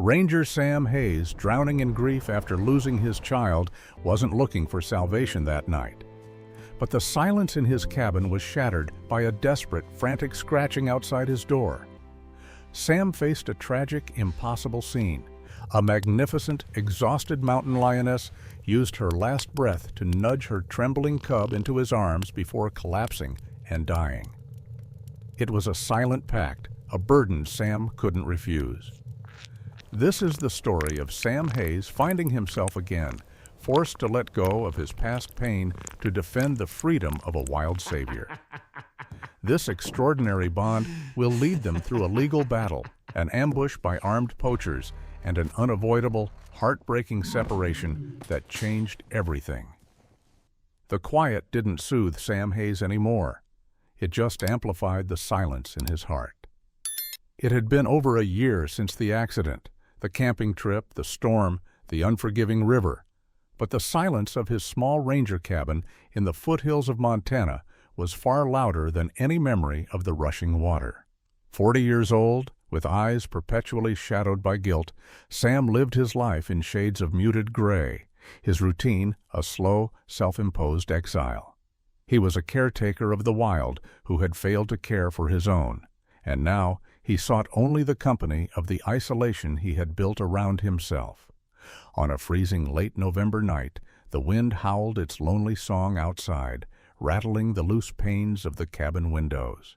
Ranger Sam Hayes, drowning in grief after losing his child, wasn't looking for salvation that night. But the silence in his cabin was shattered by a desperate, frantic scratching outside his door. Sam faced a tragic, impossible scene. A magnificent, exhausted mountain lioness used her last breath to nudge her trembling cub into his arms before collapsing and dying. It was a silent pact, a burden Sam couldn't refuse. This is the story of Sam Hayes finding himself again, forced to let go of his past pain to defend the freedom of a wild savior. This extraordinary bond will lead them through a legal battle, an ambush by armed poachers, and an unavoidable, heartbreaking separation that changed everything. The quiet didn't soothe Sam Hayes anymore. It just amplified the silence in his heart. It had been over a year since the accident, the camping trip, the storm, the unforgiving river. But the silence of his small ranger cabin in the foothills of Montana was far louder than any memory of the rushing water. 40 years old, with eyes perpetually shadowed by guilt, Sam lived his life in shades of muted gray, his routine a slow, self-imposed exile. He was a caretaker of the wild who had failed to care for his own, and now he sought only the company of the isolation he had built around himself. On a freezing late November night, the wind howled its lonely song outside, rattling the loose panes of the cabin windows.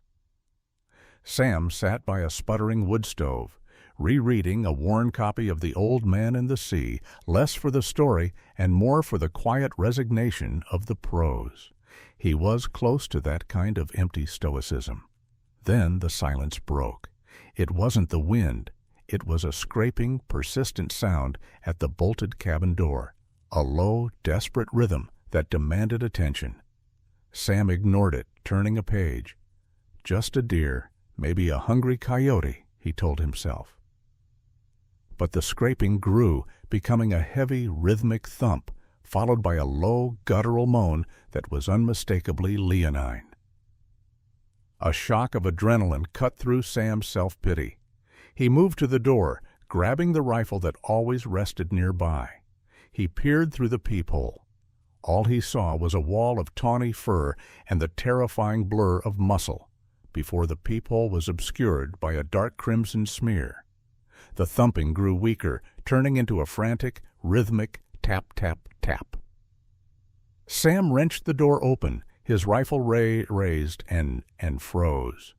Sam sat by a sputtering wood stove, rereading a worn copy of The Old Man and the Sea, less for the story and more for the quiet resignation of the prose. He was close to that kind of empty stoicism. Then the silence broke. It wasn't the wind. It was a scraping, persistent sound at the bolted cabin door, a low, desperate rhythm that demanded attention. Sam ignored it, turning a page. Just a deer, maybe a hungry coyote, he told himself. But the scraping grew, becoming a heavy, rhythmic thump, followed by a low, guttural moan that was unmistakably leonine. A shock of adrenaline cut through Sam's self-pity. He moved to the door, grabbing the rifle that always rested nearby. He peered through the peephole. All he saw was a wall of tawny fur and the terrifying blur of muscle, before the peephole was obscured by a dark crimson smear. The thumping grew weaker, turning into a frantic, rhythmic tap, tap, tap. Sam wrenched the door open, his rifle raised and froze.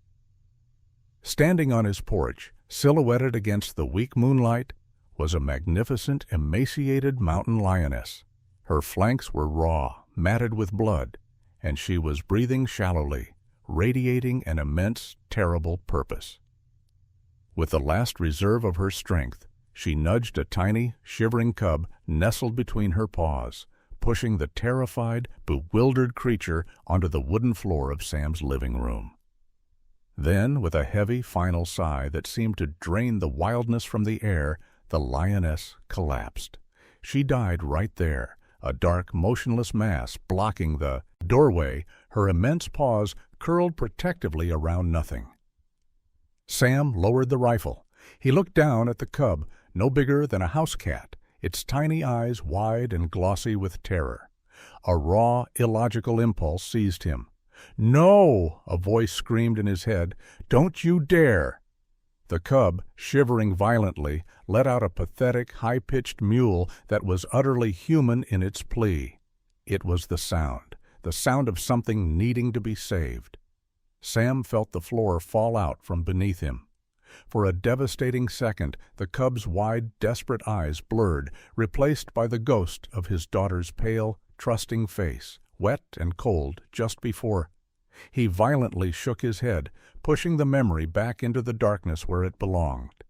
Standing on his porch, silhouetted against the weak moonlight, was a magnificent, emaciated mountain lioness. Her flanks were raw, matted with blood, and she was breathing shallowly, radiating an immense, terrible purpose. With the last reserve of her strength, she nudged a tiny, shivering cub nestled between her paws, pushing the terrified, bewildered creature onto the wooden floor of Sam's living room. Then, with a heavy, final sigh that seemed to drain the wildness from the air, the lioness collapsed. She died right there, a dark, motionless mass blocking the doorway, her immense paws curled protectively around nothing. Sam lowered the rifle. He looked down at the cub, no bigger than a house cat, its tiny eyes wide and glossy with terror. A raw, illogical impulse seized him. "No!" a voice screamed in his head. "Don't you dare!" The cub, shivering violently, let out a pathetic, high-pitched mewl that was utterly human in its plea. It was the sound of something needing to be saved. Sam felt the floor fall out from beneath him. For a devastating second, the cub's wide, desperate eyes blurred, replaced by the ghost of his daughter's pale, trusting face, wet and cold just before. He violently shook his head, pushing the memory back into the darkness where it belonged.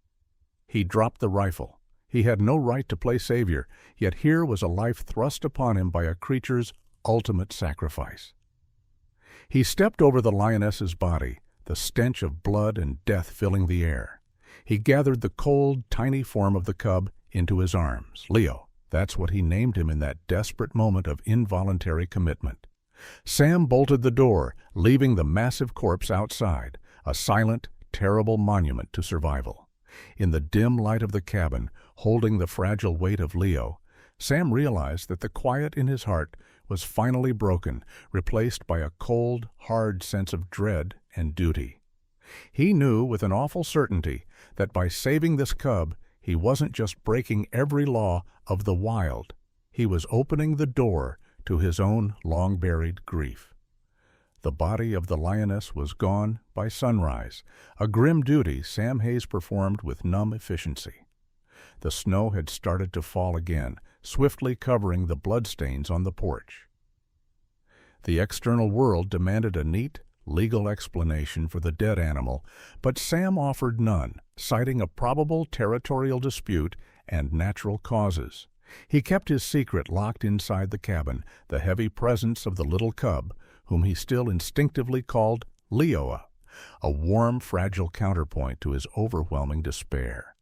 He dropped the rifle. He had no right to play savior, yet here was a life thrust upon him by a creature's ultimate sacrifice. He stepped over the lioness's body, the stench of blood and death filling the air. He gathered the cold, tiny form of the cub into his arms. Leo, that's what he named him in that desperate moment of involuntary commitment. Sam bolted the door, leaving the massive corpse outside, a silent, terrible monument to survival. In the dim light of the cabin, holding the fragile weight of Leo, Sam realized that the quiet in his heart was finally broken, replaced by a cold, hard sense of dread and duty. He knew with an awful certainty that by saving this cub, he wasn't just breaking every law of the wild. He was opening the door to his own long-buried grief. The body of the lioness was gone by sunrise, a grim duty Sam Hayes performed with numb efficiency. The snow had started to fall again, swiftly covering the bloodstains on the porch. The external world demanded a neat, legal explanation for the dead animal, but Sam offered none, citing a probable territorial dispute and natural causes. He kept his secret locked inside the cabin, the heavy presence of the little cub, whom he still instinctively called Leo, a warm, fragile counterpoint to his overwhelming despair.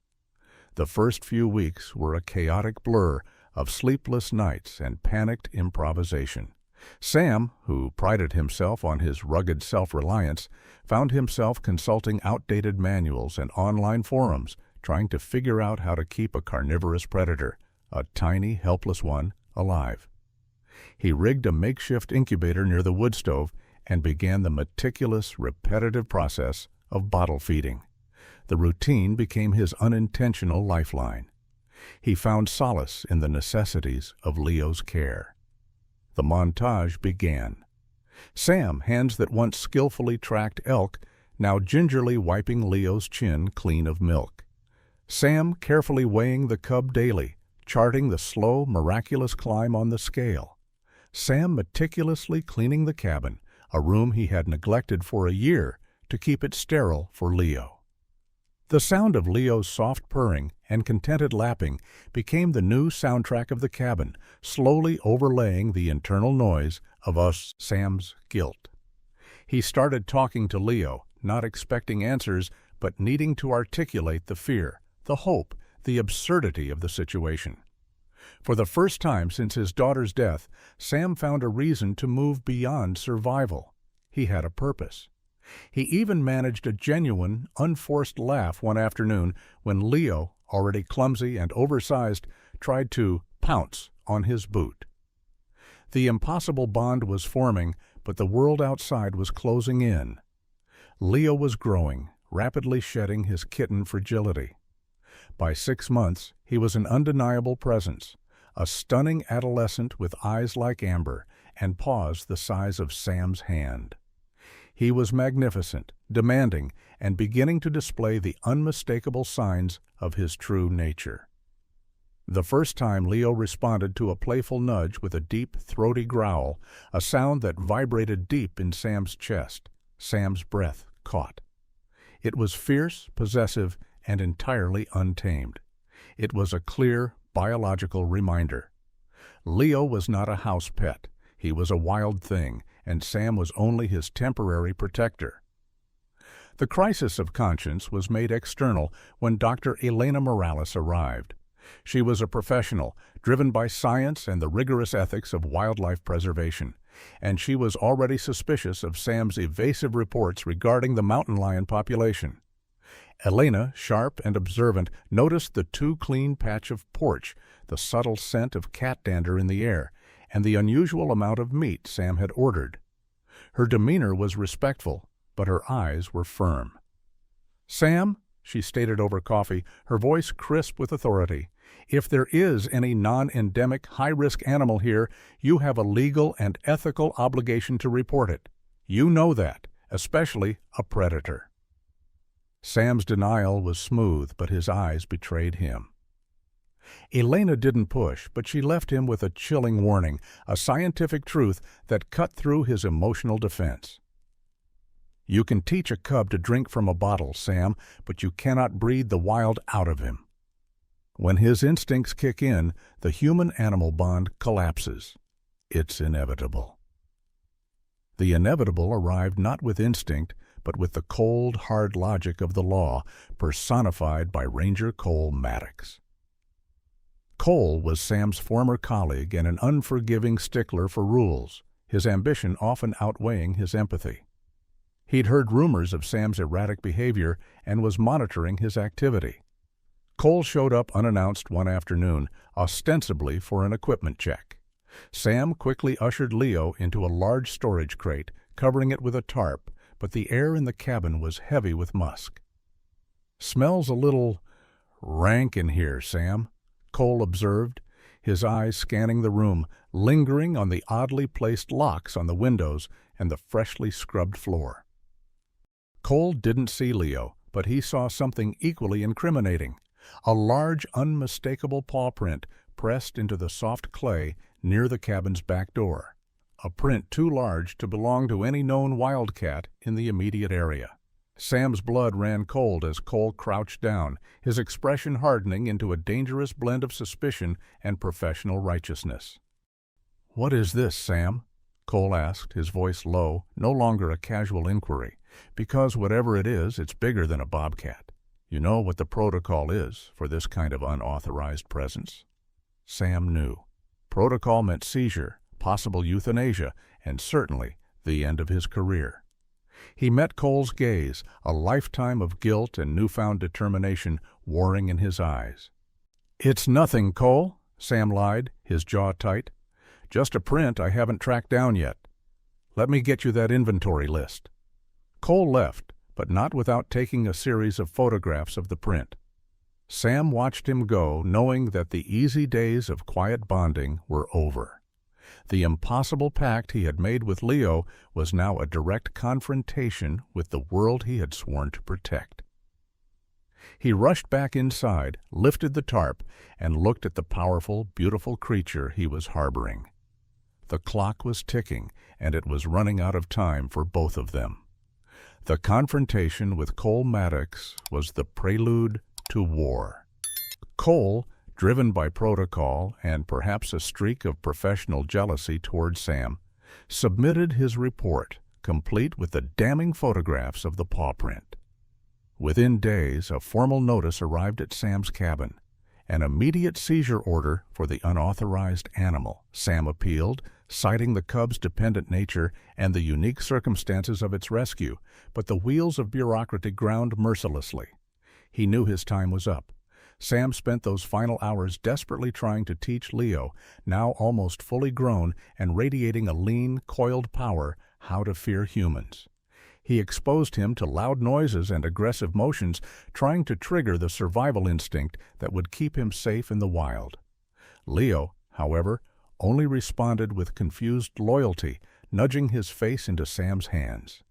The first few weeks were a chaotic blur of sleepless nights and panicked improvisation. Sam, who prided himself on his rugged self-reliance, found himself consulting outdated manuals and online forums, trying to figure out how to keep a carnivorous predator, a tiny, helpless one, alive. He rigged a makeshift incubator near the wood stove and began the meticulous, repetitive process of bottle feeding. The routine became his unintentional lifeline. He found solace in the necessities of Leo's care. The montage began. Sam, hands that once skillfully tracked elk, now gingerly wiping Leo's chin clean of milk. Sam carefully weighing the cub daily, charting the slow, miraculous climb on the scale. Sam meticulously cleaning the cabin, a room he had neglected for a year to keep it sterile for Leo. The sound of Leo's soft purring and contented lapping became the new soundtrack of the cabin, slowly overlaying the internal noise of Sam's guilt. He started talking to Leo, not expecting answers, but needing to articulate the fear, the hope, the absurdity of the situation. For the first time since his daughter's death, Sam found a reason to move beyond survival. He had a purpose. He even managed a genuine, unforced laugh one afternoon when Leo, already clumsy and oversized, tried to pounce on his boot. The impossible bond was forming, but the world outside was closing in. Leo was growing, rapidly shedding his kitten fragility. By 6 months, he was an undeniable presence, a stunning adolescent with eyes like amber and paws the size of Sam's hand. He was magnificent, demanding, and beginning to display the unmistakable signs of his true nature. The first time Leo responded to a playful nudge with a deep, throaty growl, a sound that vibrated deep in Sam's chest, Sam's breath caught. It was fierce, possessive, and entirely untamed. It was a clear, biological reminder. Leo was not a house pet. He was a wild thing, and Sam was only his temporary protector. The crisis of conscience was made external when Dr. Elena Morales arrived. She was a professional, driven by science and the rigorous ethics of wildlife preservation, and she was already suspicious of Sam's evasive reports regarding the mountain lion population. Elena, sharp and observant, noticed the too clean patch of porch, the subtle scent of cat dander in the air, and the unusual amount of meat Sam had ordered. Her demeanor was respectful, but her eyes were firm. "Sam," she stated over coffee, her voice crisp with authority, "if there is any non-endemic, high-risk animal here, you have a legal and ethical obligation to report it. You know that, especially a predator." Sam's denial was smooth, but his eyes betrayed him. Elena didn't push, but she left him with a chilling warning, a scientific truth that cut through his emotional defense. "You can teach a cub to drink from a bottle, Sam, but you cannot breed the wild out of him. When his instincts kick in, the human-animal bond collapses. It's inevitable." The inevitable arrived not with instinct, but with the cold, hard logic of the law, personified by Ranger Cole Maddox. Cole was Sam's former colleague and an unforgiving stickler for rules, his ambition often outweighing his empathy. He'd heard rumors of Sam's erratic behavior and was monitoring his activity. Cole showed up unannounced one afternoon, ostensibly for an equipment check. Sam quickly ushered Leo into a large storage crate, covering it with a tarp, but the air in the cabin was heavy with musk. "Smells a little rank in here, Sam," Cole observed, his eyes scanning the room, lingering on the oddly placed locks on the windows and the freshly scrubbed floor. Cole didn't see Leo, but he saw something equally incriminating: a large, unmistakable paw print pressed into the soft clay near the cabin's back door, a print too large to belong to any known wildcat in the immediate area. Sam's blood ran cold as Cole crouched down, his expression hardening into a dangerous blend of suspicion and professional righteousness. "What is this, Sam?" Cole asked, his voice low, no longer a casual inquiry, because whatever it is, it's bigger than a bobcat. "You know what the protocol is for this kind of unauthorized presence?" Sam knew. Protocol meant seizure, possible euthanasia, and certainly the end of his career. He met Cole's gaze, a lifetime of guilt and newfound determination warring in his eyes. "It's nothing, Cole," Sam lied, his jaw tight. "Just a print I haven't tracked down yet. Let me get you that inventory list." Cole left, but not without taking a series of photographs of the print. Sam watched him go, knowing that the easy days of quiet bonding were over. The impossible pact he had made with Leo was now a direct confrontation with the world he had sworn to protect. He rushed back inside, lifted the tarp, and looked at the powerful, beautiful creature he was harboring. The clock was ticking, and it was running out of time for both of them. The confrontation with Cole Maddox was the prelude to war. Cole, driven by protocol and perhaps a streak of professional jealousy toward Sam, submitted his report, complete with the damning photographs of the paw print. Within days, a formal notice arrived at Sam's cabin, an immediate seizure order for the unauthorized animal. Sam appealed, citing the cub's dependent nature and the unique circumstances of its rescue, but the wheels of bureaucracy ground mercilessly. He knew his time was up. Sam spent those final hours desperately trying to teach Leo, now almost fully grown and radiating a lean, coiled power, how to fear humans. He exposed him to loud noises and aggressive motions, trying to trigger the survival instinct that would keep him safe in the wild. Leo, however, only responded with confused loyalty, nudging his face into Sam's hands.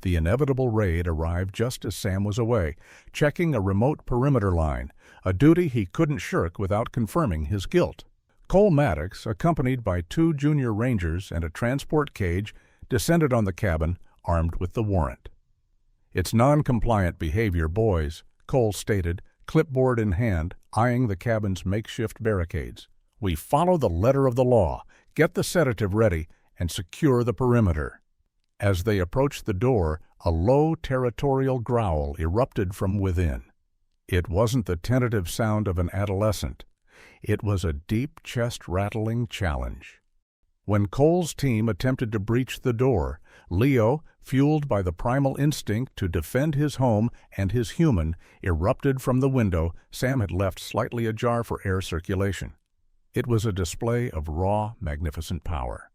The inevitable raid arrived just as Sam was away, checking a remote perimeter line, a duty he couldn't shirk without confirming his guilt. Cole Maddox, accompanied by 2 junior rangers and a transport cage, descended on the cabin, armed with the warrant. "It's non-compliant behavior, boys," Cole stated, clipboard in hand, eyeing the cabin's makeshift barricades. "We follow the letter of the law, get the sedative ready, and secure the perimeter." As they approached the door, a low territorial growl erupted from within. It wasn't the tentative sound of an adolescent. It was a deep, chest-rattling challenge. When Cole's team attempted to breach the door, Leo, fueled by the primal instinct to defend his home and his human, erupted from the window Sam had left slightly ajar for air circulation. It was a display of raw, magnificent power.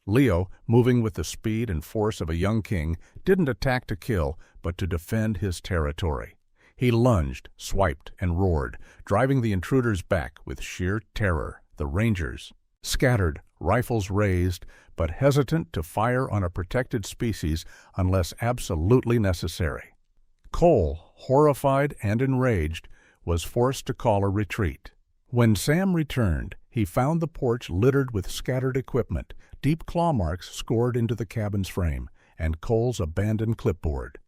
Leo, moving with the speed and force of a young king, didn't attack to kill, but to defend his territory. He lunged, swiped, and roared, driving the intruders back with sheer terror. The rangers, scattered, rifles raised, but hesitant to fire on a protected species unless absolutely necessary. Cole, horrified and enraged, was forced to call a retreat. When Sam returned, he found the porch littered with scattered equipment, deep claw marks scored into the cabin's frame, and Cole's abandoned clipboard.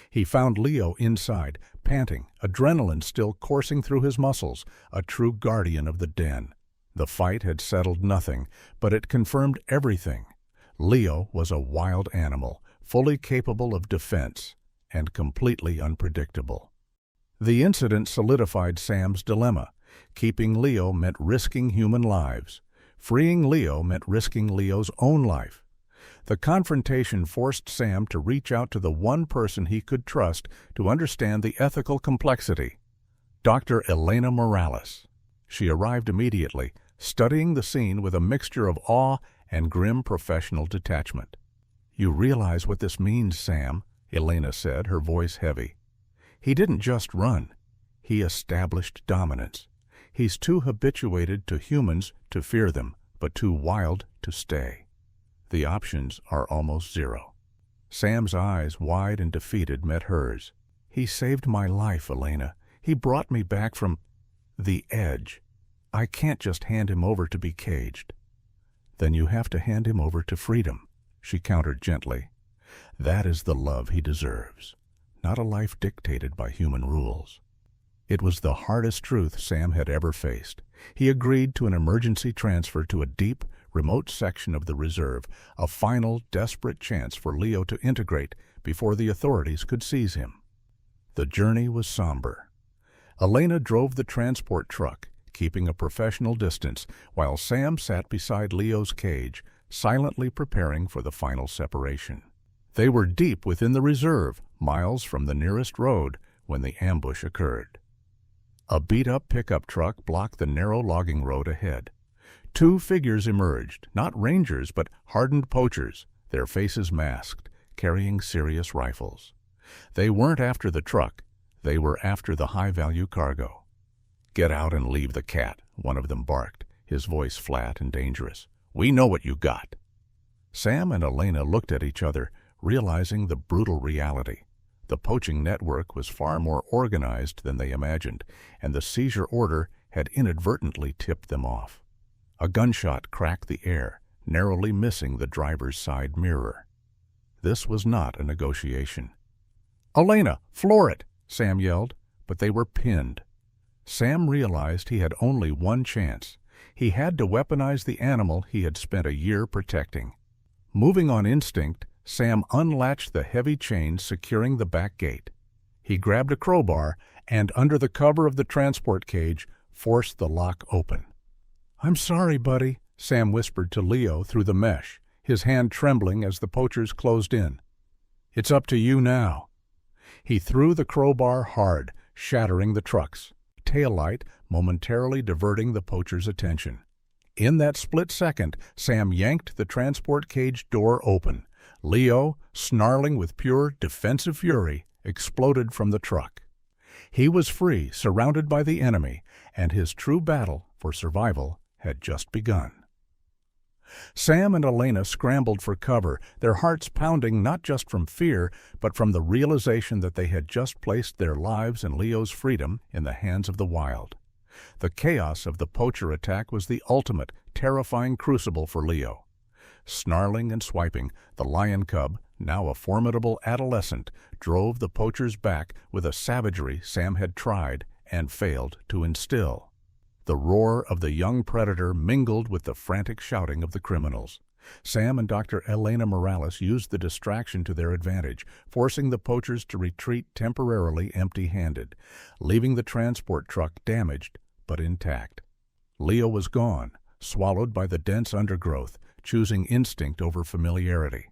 He found Leo inside, panting, adrenaline still coursing through his muscles, a true guardian of the den. The fight had settled nothing, but it confirmed everything. Leo was a wild animal, fully capable of defense, and completely unpredictable. The incident solidified Sam's dilemma. Keeping Leo meant risking human lives. Freeing Leo meant risking Leo's own life. The confrontation forced Sam to reach out to the one person he could trust to understand the ethical complexity, Dr. Elena Morales. She arrived immediately, studying the scene with a mixture of awe and grim professional detachment. "You realize what this means, Sam," Elena said, her voice heavy. "He didn't just run. He established dominance. He's too habituated to humans to fear them, but too wild to stay. The options are almost zero." Sam's eyes, wide and defeated, met hers. "He saved my life, Elena. He brought me back from the edge. I can't just hand him over to be caged." "Then you have to hand him over to freedom," she countered gently. "That is the love he deserves, not a life dictated by human rules." It was the hardest truth Sam had ever faced. He agreed to an emergency transfer to a deep, remote section of the reserve, a final, desperate chance for Leo to integrate before the authorities could seize him. The journey was somber. Elena drove the transport truck, keeping a professional distance, while Sam sat beside Leo's cage, silently preparing for the final separation. They were deep within the reserve, miles from the nearest road, when the ambush occurred. A beat-up pickup truck blocked the narrow logging road ahead. Two figures emerged, not rangers but hardened poachers, their faces masked, carrying serious rifles. They weren't after the truck, they were after the high-value cargo. "Get out and leave the cat," one of them barked, his voice flat and dangerous. "We know what you got." Sam and Elena looked at each other, realizing the brutal reality. The poaching network was far more organized than they imagined, and the seizure order had inadvertently tipped them off. A gunshot cracked the air, narrowly missing the driver's side mirror. This was not a negotiation. "Elena, floor it!" Sam yelled, but they were pinned. Sam realized he had only one chance. He had to weaponize the animal he had spent a year protecting. Moving on instinct, Sam unlatched the heavy chain securing the back gate. He grabbed a crowbar and, under the cover of the transport cage, forced the lock open. "I'm sorry, buddy," Sam whispered to Leo through the mesh, his hand trembling as the poachers closed in. "It's up to you now." He threw the crowbar hard, shattering the truck's taillight, momentarily diverting the poachers' attention. In that split second, Sam yanked the transport cage door open. Leo, snarling with pure defensive fury, exploded from the truck. He was free, surrounded by the enemy, and his true battle for survival had just begun. Sam and Elena scrambled for cover, their hearts pounding not just from fear, but from the realization that they had just placed their lives and Leo's freedom in the hands of the wild. The chaos of the poacher attack was the ultimate, terrifying crucible for Leo. Snarling and swiping, the lion cub, now a formidable adolescent, drove the poachers back with a savagery Sam had tried and failed to instill. The roar of the young predator mingled with the frantic shouting of the criminals. Sam and Dr. Elena Morales used the distraction to their advantage, forcing the poachers to retreat temporarily empty-handed, leaving the transport truck damaged but intact. Leo was gone, swallowed by the dense undergrowth, choosing instinct over familiarity.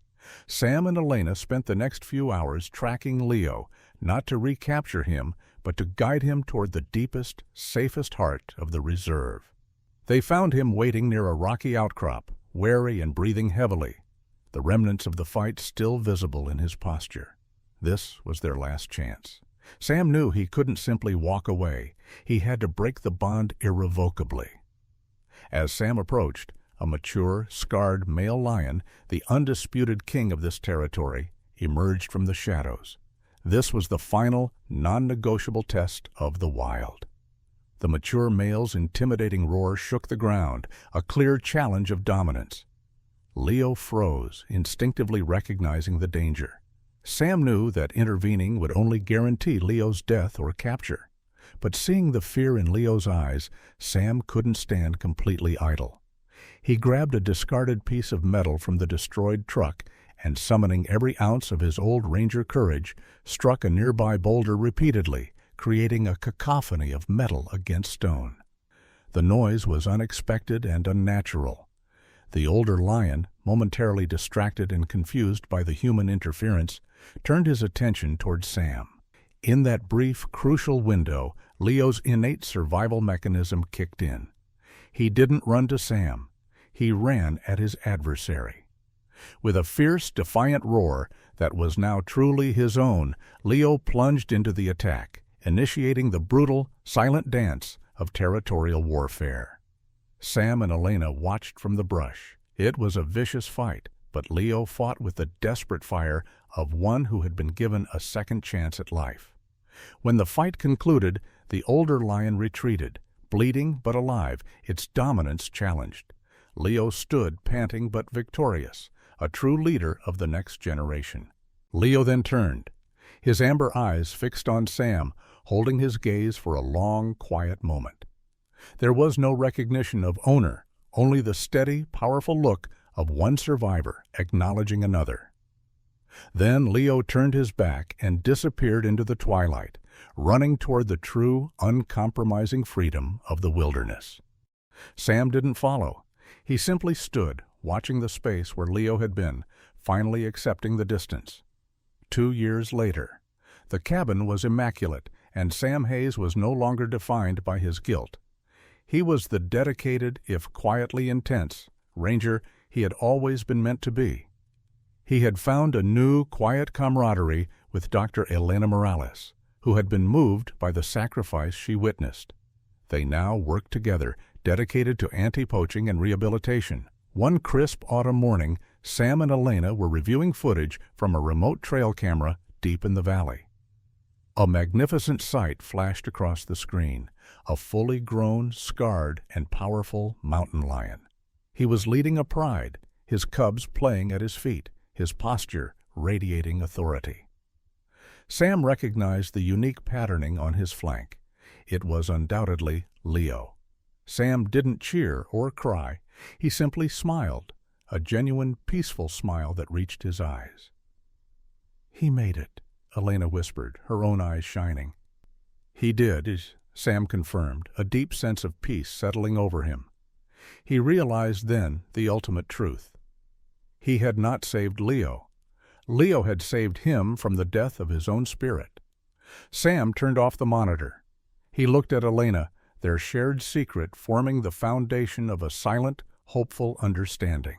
Sam and Elena spent the next few hours tracking Leo, not to recapture him, but to guide him toward the deepest, safest heart of the reserve. They found him waiting near a rocky outcrop, wary and breathing heavily, the remnants of the fight still visible in his posture. This was their last chance. Sam knew he couldn't simply walk away. He had to break the bond irrevocably. As Sam approached, a mature, scarred male lion, the undisputed king of this territory, emerged from the shadows. This was the final, non-negotiable test of the wild. The mature male's intimidating roar shook the ground, a clear challenge of dominance. Leo froze, instinctively recognizing the danger. Sam knew that intervening would only guarantee Leo's death or capture. But seeing the fear in Leo's eyes, Sam couldn't stand completely idle. He grabbed a discarded piece of metal from the destroyed truck and, summoning every ounce of his old ranger courage, struck a nearby boulder repeatedly, creating a cacophony of metal against stone. The noise was unexpected and unnatural. The older lion, momentarily distracted and confused by the human interference, turned his attention toward Sam. In that brief, crucial window, Leo's innate survival mechanism kicked in. He didn't run to Sam. He ran at his adversary. With a fierce, defiant roar that was now truly his own, Leo plunged into the attack, initiating the brutal, silent dance of territorial warfare. Sam and Elena watched from the brush. It was a vicious fight, but Leo fought with the desperate fire of one who had been given a second chance at life. When the fight concluded, the older lion retreated, bleeding but alive, its dominance challenged. Leo stood panting but victorious, a true leader of the next generation. Leo then turned, his amber eyes fixed on Sam, holding his gaze for a long, quiet moment. There was no recognition of owner, only the steady, powerful look of one survivor acknowledging another. Then Leo turned his back and disappeared into the twilight, running toward the true, uncompromising freedom of the wilderness. Sam didn't follow. He simply stood, watching the space where Leo had been, finally accepting the distance. 2 years later, the cabin was immaculate, and Sam Hayes was no longer defined by his guilt. He was the dedicated, if quietly intense, ranger he had always been meant to be. He had found a new, quiet camaraderie with Dr. Elena Morales, who had been moved by the sacrifice she witnessed. They now worked together, dedicated to anti-poaching and rehabilitation. One crisp autumn morning, Sam and Elena were reviewing footage from a remote trail camera deep in the valley. A magnificent sight flashed across the screen, a fully grown, scarred, and powerful mountain lion. He was leading a pride, his cubs playing at his feet, his posture radiating authority. Sam recognized the unique patterning on his flank. It was undoubtedly Leo. Sam didn't cheer or cry. He simply smiled, a genuine, peaceful smile that reached his eyes. "He made it," Elena whispered, her own eyes shining. "He did," Sam confirmed, a deep sense of peace settling over him. He realized then the ultimate truth. He had not saved Leo. Leo had saved him from the death of his own spirit. Sam turned off the monitor. He looked at Elena, their shared secret forming the foundation of a silent, hopeful understanding.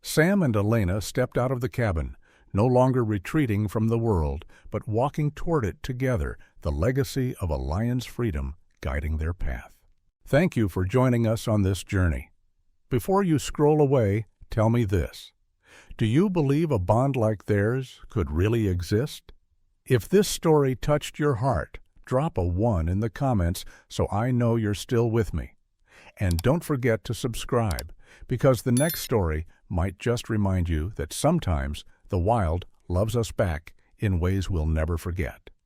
Sam and Elena stepped out of the cabin, no longer retreating from the world, but walking toward it together, the legacy of a lion's freedom guiding their path. Thank you for joining us on this journey. Before you scroll away, tell me this. Do you believe a bond like theirs could really exist? If this story touched your heart, drop a 1 in the comments so I know you're still with me. And don't forget to subscribe, because the next story might just remind you that sometimes the wild loves us back in ways we'll never forget.